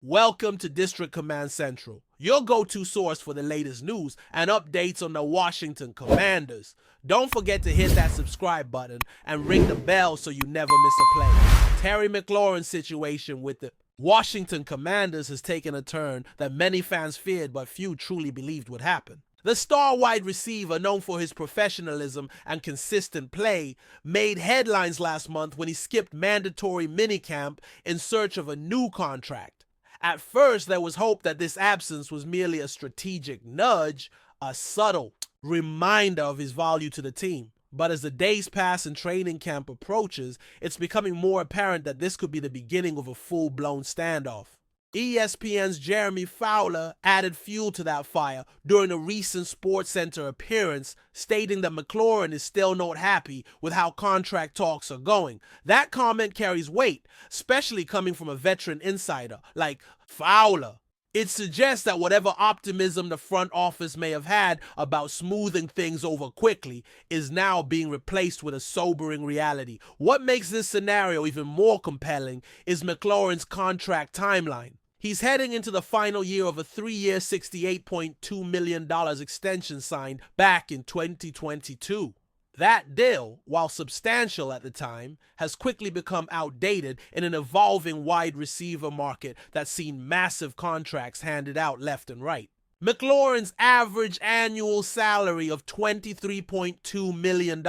Welcome to District Command Central, your go-to source for the latest news and updates on the Washington Commanders. Don't forget to hit that subscribe button and ring the bell so you never miss a play. Terry McLaurin's situation with the Washington Commanders has taken a turn that many fans feared but few truly believed would happen. The star wide receiver, known for his professionalism and consistent play, made headlines last month when he skipped mandatory minicamp in search of a new contract. At first, there was hope that this absence was merely a strategic nudge, a subtle reminder of his value to the team. But as the days pass and training camp approaches, it's becoming more apparent that this could be the beginning of a full-blown standoff. ESPN's Jeremy Fowler added fuel to that fire during a recent SportsCenter appearance, stating that McLaurin is still not happy with how contract talks are going. That comment carries weight, especially coming from a veteran insider like Fowler. It suggests that whatever optimism the front office may have had about smoothing things over quickly is now being replaced with a sobering reality. What makes this scenario even more compelling is McLaurin's contract timeline. He's heading into the final year of a 3-year, $68.2 million extension signed back in 2022. That deal, while substantial at the time, has quickly become outdated in an evolving wide receiver market that's seen massive contracts handed out left and right. McLaurin's average annual salary of $23.2 million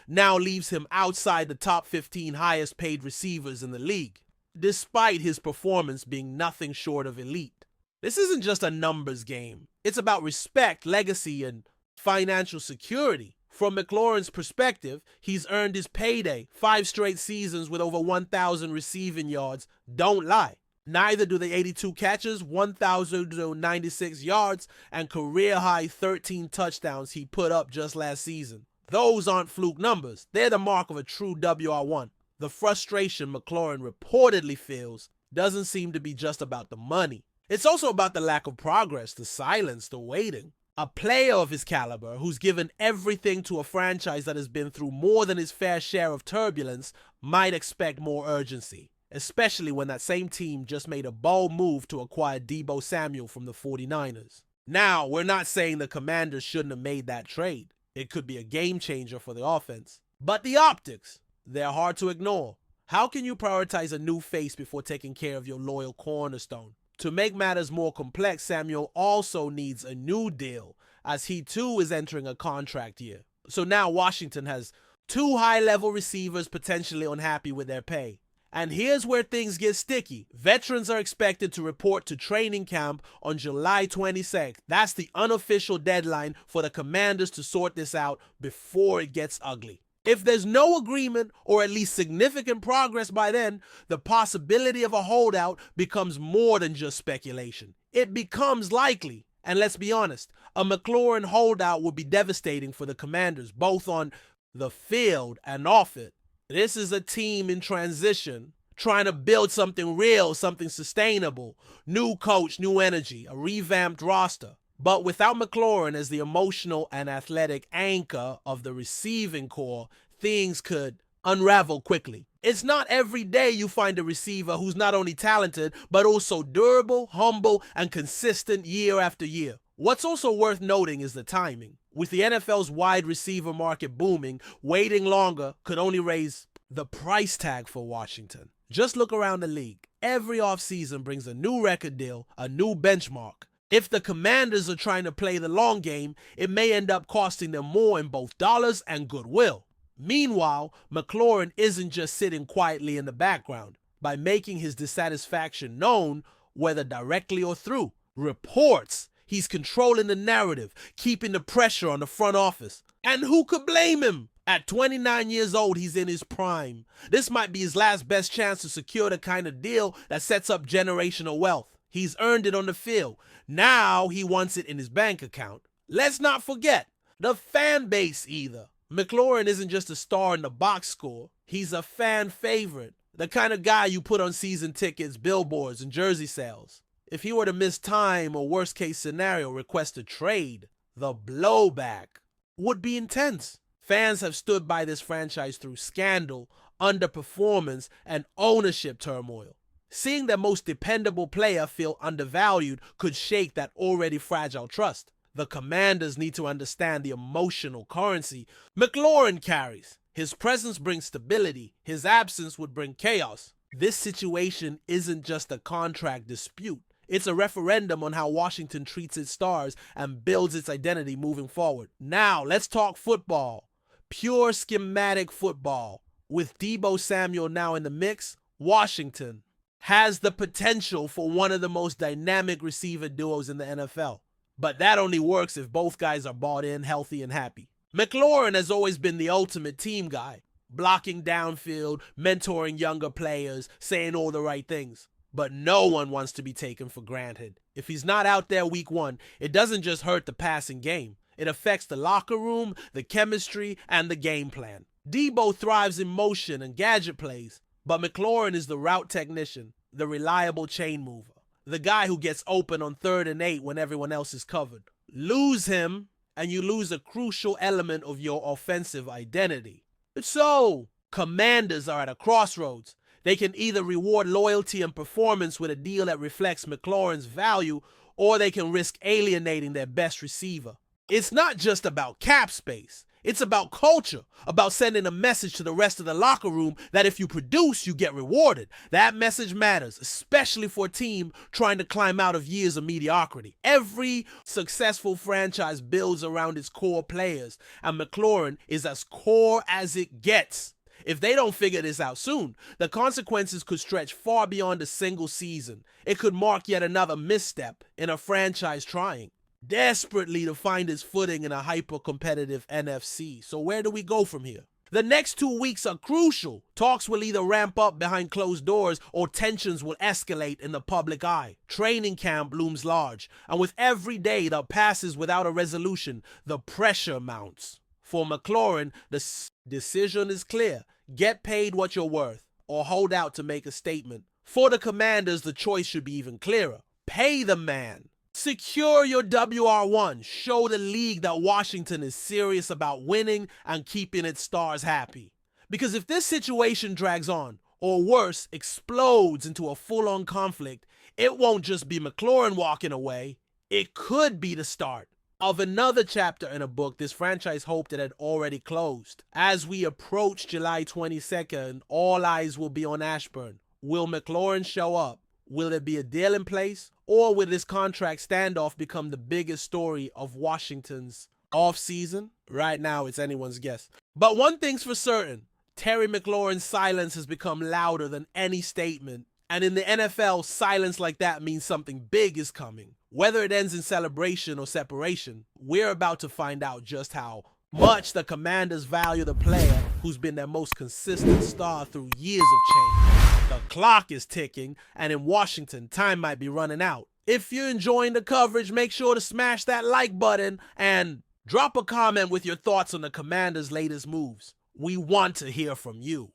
now leaves him outside the top 15 highest paid receivers in the league, despite his performance being nothing short of elite. This isn't just a numbers game. It's about respect, legacy, and financial security. From McLaurin's perspective, he's earned his payday. 5 straight seasons with over 1,000 receiving yards don't lie. Neither do the 82 catches, 1,096 yards, and career-high 13 touchdowns he put up just last season. Those aren't fluke numbers. They're the mark of a true WR1. The frustration McLaurin reportedly feels doesn't seem to be just about the money. It's also about the lack of progress, the silence, the waiting. A player of his caliber who's given everything to a franchise that has been through more than his fair share of turbulence might expect more urgency, especially when that same team just made a bold move to acquire Deebo Samuel from the 49ers. Now, we're not saying the Commanders shouldn't have made that trade. It could be a game changer for the offense. But the optics, they're hard to ignore. How can you prioritize a new face before taking care of your loyal cornerstone? To make matters more complex, Samuel also needs a new deal, as he too is entering a contract year. So now Washington has 2 high-level receivers potentially unhappy with their pay. And here's where things get sticky. Veterans are expected to report to training camp on July 22nd. That's the unofficial deadline for the Commanders to sort this out before it gets ugly. If there's no agreement or at least significant progress by then, the possibility of a holdout becomes more than just speculation. It becomes likely. And let's be honest, a McLaurin holdout would be devastating for the Commanders, both on the field and off it. This is a team in transition, trying to build something real, something sustainable. New coach, new energy, a revamped roster. But without McLaurin as the emotional and athletic anchor of the receiving core, things could unravel quickly. It's not every day you find a receiver who's not only talented, but also durable, humble, and consistent year after year. What's also worth noting is the timing. With the NFL's wide receiver market booming, waiting longer could only raise the price tag for Washington. Just look around the league. Every offseason brings a new record deal, a new benchmark. If the Commanders are trying to play the long game, it may end up costing them more in both dollars and goodwill. Meanwhile, McLaurin isn't just sitting quietly in the background. By making his dissatisfaction known, whether directly or through reports, he's controlling the narrative, keeping the pressure on the front office. And who could blame him? At 29 years old, he's in his prime. This might be his last best chance to secure the kind of deal that sets up generational wealth. He's earned it on the field. Now he wants it in his bank account. Let's not forget the fan base either. McLaurin isn't just a star in the box score. He's a fan favorite. The kind of guy you put on season tickets, billboards, and jersey sales. If he were to miss time or worst case scenario request a trade, the blowback would be intense. Fans have stood by this franchise through scandal, underperformance, and ownership turmoil. Seeing their most dependable player feel undervalued could shake that already fragile trust. The Commanders need to understand the emotional currency McLaurin carries. His presence brings stability. His absence would bring chaos. This situation isn't just a contract dispute. It's a referendum on how Washington treats its stars and builds its identity moving forward. Now, let's talk football. Pure schematic football. With Deebo Samuel now in the mix, Washington has the potential for one of the most dynamic receiver duos in the NFL. But that only works if both guys are bought in, healthy, and happy. McLaurin has always been the ultimate team guy, blocking downfield, mentoring younger players, saying all the right things. But no one wants to be taken for granted. If he's not out there week 1, it doesn't just hurt the passing game. It affects the locker room, the chemistry, and the game plan. Deebo thrives in motion and gadget plays, but McLaurin is the route technician, the reliable chain mover, the guy who gets open on 3rd and 8 when everyone else is covered. Lose him, and you lose a crucial element of your offensive identity. So, Commanders are at a crossroads. They can either reward loyalty and performance with a deal that reflects McLaurin's value, or they can risk alienating their best receiver. It's not just about cap space. It's about culture, about sending a message to the rest of the locker room that if you produce, you get rewarded. That message matters, especially for a team trying to climb out of years of mediocrity. Every successful franchise builds around its core players, and McLaurin is as core as it gets. If they don't figure this out soon, the consequences could stretch far beyond a single season. It could mark yet another misstep in a franchise trying desperately to find its footing in a hyper-competitive NFC. So where do we go from here? The next 2 weeks are crucial. Talks will either ramp up behind closed doors or tensions will escalate in the public eye. Training camp looms large, and with every day that passes without a resolution, the pressure mounts. For McLaurin, the decision is clear. Get paid what you're worth, or hold out to make a statement. For the Commanders, the choice should be even clearer. Pay the man. Secure your WR1. Show the league that Washington is serious about winning and keeping its stars happy. Because if this situation drags on, or worse, explodes into a full-on conflict, it won't just be McLaurin walking away. It could be the start of another chapter in a book this franchise hoped it had already closed. As we approach July 22nd, all eyes will be on Ashburn. Will McLaurin show up? Will there be a deal in place? Or will this contract standoff become the biggest story of Washington's offseason? Right now, it's anyone's guess. But one thing's for certain, Terry McLaurin's silence has become louder than any statement. And in the NFL, silence like that means something big is coming. Whether it ends in celebration or separation, we're about to find out just how much the Commanders value the player who's been their most consistent star through years of change. The clock is ticking, and in Washington, time might be running out. If you're enjoying the coverage, make sure to smash that like button and drop a comment with your thoughts on the Commanders' latest moves. We want to hear from you.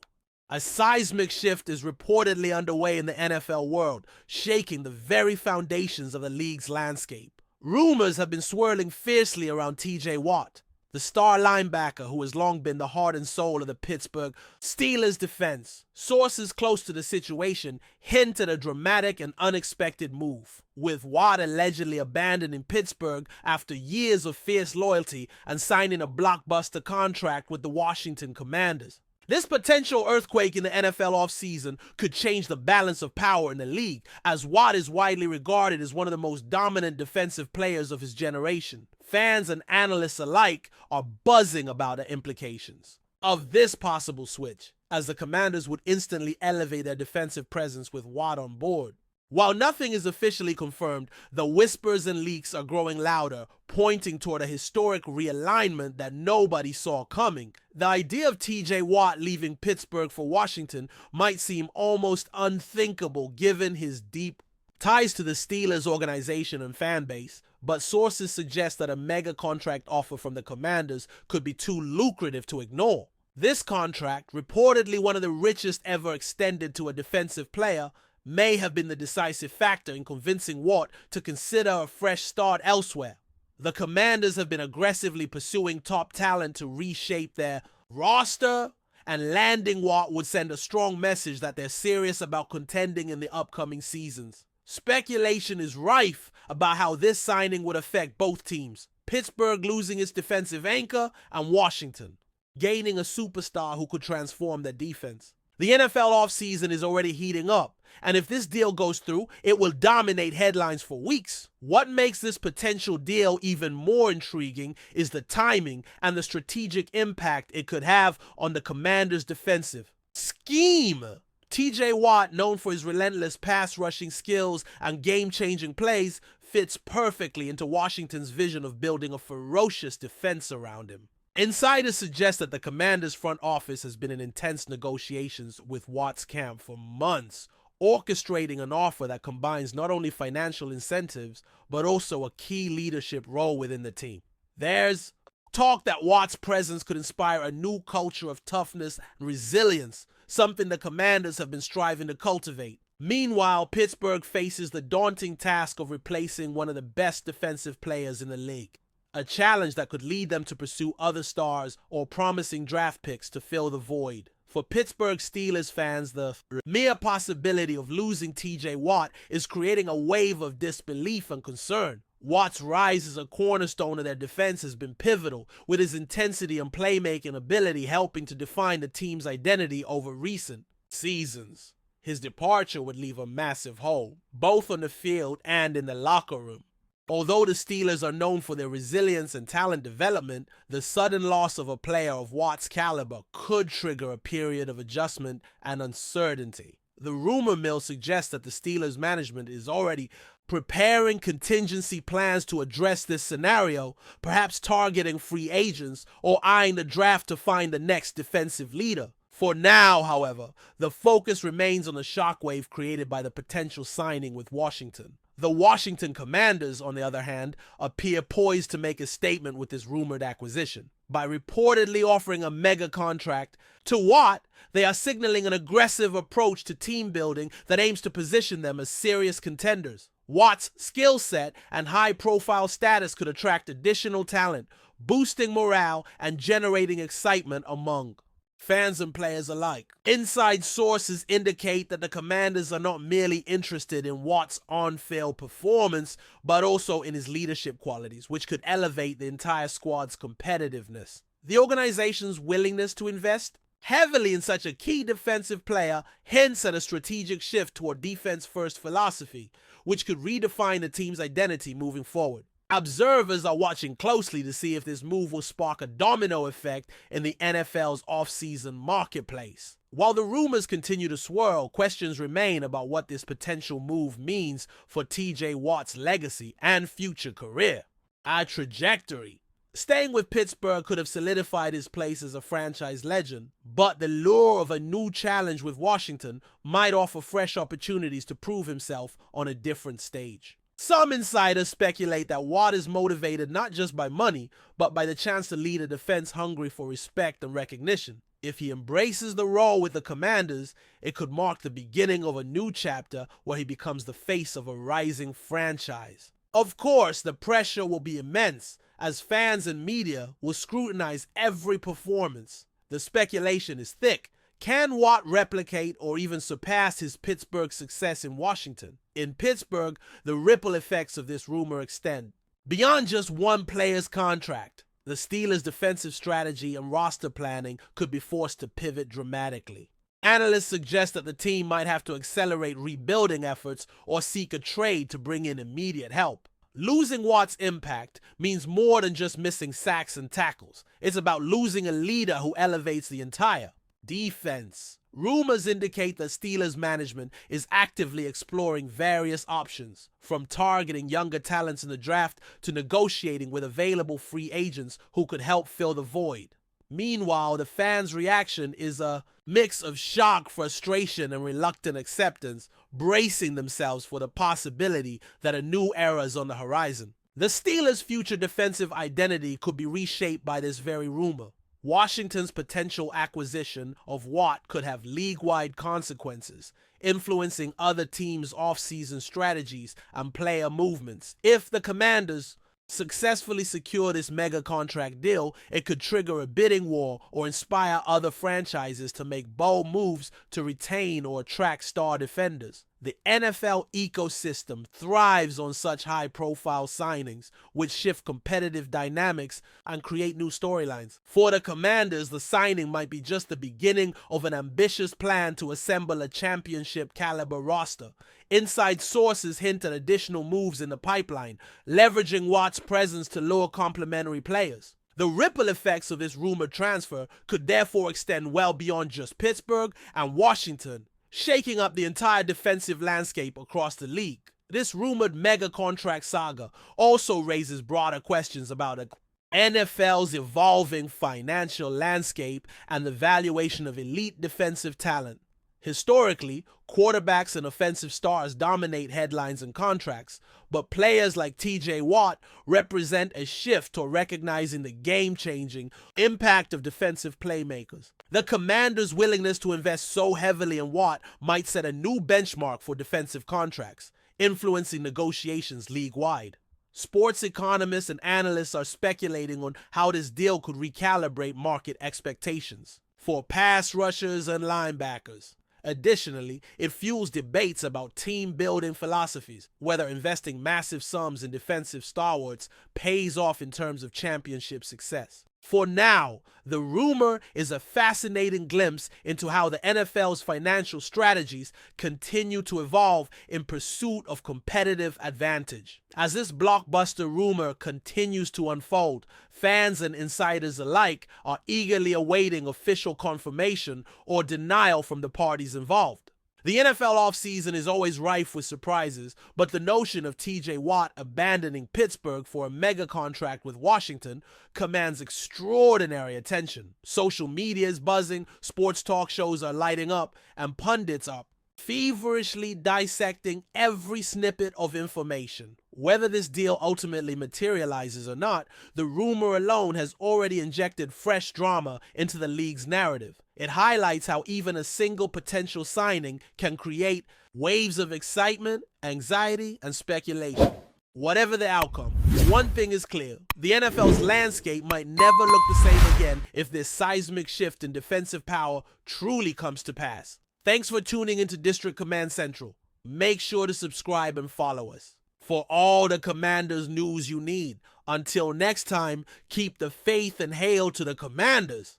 A seismic shift is reportedly underway in the NFL world, shaking the very foundations of the league's landscape. Rumors have been swirling fiercely around TJ Watt, the star linebacker who has long been the heart and soul of the Pittsburgh Steelers defense. Sources close to the situation hint at a dramatic and unexpected move, with Watt allegedly abandoning Pittsburgh after years of fierce loyalty and signing a blockbuster contract with the Washington Commanders. This potential earthquake in the NFL offseason could change the balance of power in the league, as Watt is widely regarded as one of the most dominant defensive players of his generation. Fans and analysts alike are buzzing about the implications of this possible switch, as the Commanders would instantly elevate their defensive presence with Watt on board. While nothing is officially confirmed, the whispers and leaks are growing louder, pointing toward a historic realignment that nobody saw coming. The idea of TJ Watt leaving Pittsburgh for Washington might seem almost unthinkable given his deep ties to the Steelers organization and fan base, but sources suggest that a mega contract offer from the Commanders could be too lucrative to ignore. This contract, reportedly one of the richest ever extended to a defensive player, may have been the decisive factor in convincing Watt to consider a fresh start elsewhere. The Commanders have been aggressively pursuing top talent to reshape their roster and landing Watt would send a strong message that they're serious about contending in the upcoming seasons. Speculation is rife about how this signing would affect both teams, Pittsburgh losing its defensive anchor and Washington gaining a superstar who could transform their defense. The NFL offseason is already heating up, and if this deal goes through, it will dominate headlines for weeks. What makes this potential deal even more intriguing is the timing and the strategic impact it could have on the Commanders' defensive scheme. TJ Watt, known for his relentless pass rushing skills and game-changing plays, fits perfectly into Washington's vision of building a ferocious defense around him. Insiders suggest that the Commanders' front office has been in intense negotiations with Watt's camp for months, orchestrating an offer that combines not only financial incentives, but also a key leadership role within the team. There's talk that Watt's presence could inspire a new culture of toughness and resilience, something the Commanders have been striving to cultivate. Meanwhile, Pittsburgh faces the daunting task of replacing one of the best defensive players in the league, a challenge that could lead them to pursue other stars or promising draft picks to fill the void. For Pittsburgh Steelers fans, the mere possibility of losing TJ Watt is creating a wave of disbelief and concern. Watt's rise as a cornerstone of their defense has been pivotal, with his intensity and playmaking ability helping to define the team's identity over recent seasons. His departure would leave a massive hole, both on the field and in the locker room. Although the Steelers are known for their resilience and talent development, the sudden loss of a player of Watt's caliber could trigger a period of adjustment and uncertainty. The rumor mill suggests that the Steelers management is already preparing contingency plans to address this scenario, perhaps targeting free agents or eyeing the draft to find the next defensive leader. For now, however, the focus remains on the shockwave created by the potential signing with Washington. The Washington Commanders, on the other hand, appear poised to make a statement with this rumored acquisition. By reportedly offering a mega contract to Watt, they are signaling an aggressive approach to team building that aims to position them as serious contenders. Watt's skill set and high-profile status could attract additional talent, boosting morale and generating excitement among fans and players alike. Inside sources indicate that the Commanders are not merely interested in Watt's on-field performance, but also in his leadership qualities, which could elevate the entire squad's competitiveness. The organization's willingness to invest heavily in such a key defensive player hints at a strategic shift toward defense-first philosophy, which could redefine the team's identity moving forward. Observers are watching closely to see if this move will spark a domino effect in the NFL's off-season marketplace. While the rumors continue to swirl, questions remain about what this potential move means for TJ Watt's legacy and future career. A trajectory. Staying with Pittsburgh could have solidified his place as a franchise legend, but the lure of a new challenge with Washington might offer fresh opportunities to prove himself on a different stage. Some insiders speculate that Watt is motivated not just by money, but by the chance to lead a defense hungry for respect and recognition. If he embraces the role with the Commanders, it could mark the beginning of a new chapter where he becomes the face of a rising franchise. Of course, the pressure will be immense, as fans and media will scrutinize every performance. The speculation is thick. Can Watt replicate or even surpass his Pittsburgh success in Washington? In Pittsburgh, the ripple effects of this rumor extend beyond just one player's contract. The Steelers' defensive strategy and roster planning could be forced to pivot dramatically. Analysts suggest that the team might have to accelerate rebuilding efforts or seek a trade to bring in immediate help. Losing Watt's impact means more than just missing sacks and tackles. It's about losing a leader who elevates the entire defense. Rumors indicate that Steelers management is actively exploring various options, from targeting younger talents in the draft to negotiating with available free agents who could help fill the void. Meanwhile, the fans' reaction is a mix of shock, frustration, and reluctant acceptance, bracing themselves for the possibility that a new era is on the horizon. The Steelers' future defensive identity could be reshaped by this very rumor. Washington's potential acquisition of Watt could have league-wide consequences, influencing other teams' off-season strategies and player movements. If the Commanders successfully secure this mega contract deal, it could trigger a bidding war or inspire other franchises to make bold moves to retain or attract star defenders. The NFL ecosystem thrives on such high-profile signings, which shift competitive dynamics and create new storylines. For the Commanders, the signing might be just the beginning of an ambitious plan to assemble a championship-caliber roster. Inside sources hint at additional moves in the pipeline, leveraging Watt's presence to lure complementary players. The ripple effects of this rumored transfer could therefore extend well beyond just Pittsburgh and Washington, shaking up the entire defensive landscape across the league. This rumored mega contract saga also raises broader questions about the NFL's evolving financial landscape and the valuation of elite defensive talent. Historically, quarterbacks and offensive stars dominate headlines and contracts, but players like TJ Watt represent a shift toward recognizing the game-changing impact of defensive playmakers. The Commanders' willingness to invest so heavily in Watt might set a new benchmark for defensive contracts, influencing negotiations league-wide. Sports economists and analysts are speculating on how this deal could recalibrate market expectations for pass rushers and linebackers. Additionally, it fuels debates about team-building philosophies, whether investing massive sums in defensive stalwarts pays off in terms of championship success. For now, the rumor is a fascinating glimpse into how the NFL's financial strategies continue to evolve in pursuit of competitive advantage. As this blockbuster rumor continues to unfold, fans and insiders alike are eagerly awaiting official confirmation or denial from the parties involved. The NFL offseason is always rife with surprises, but the notion of TJ Watt abandoning Pittsburgh for a mega contract with Washington commands extraordinary attention. Social media is buzzing, sports talk shows are lighting up, and pundits are feverishly dissecting every snippet of information. Whether this deal ultimately materializes or not, the rumor alone has already injected fresh drama into the league's narrative. It highlights how even a single potential signing can create waves of excitement, anxiety, and speculation. Whatever the outcome, one thing is clear: the NFL's landscape might never look the same again if this seismic shift in defensive power truly comes to pass. Thanks for tuning into District Command Central. Make sure to subscribe and follow us for all the Commanders news you need. Until next time, keep the faith and hail to the Commanders.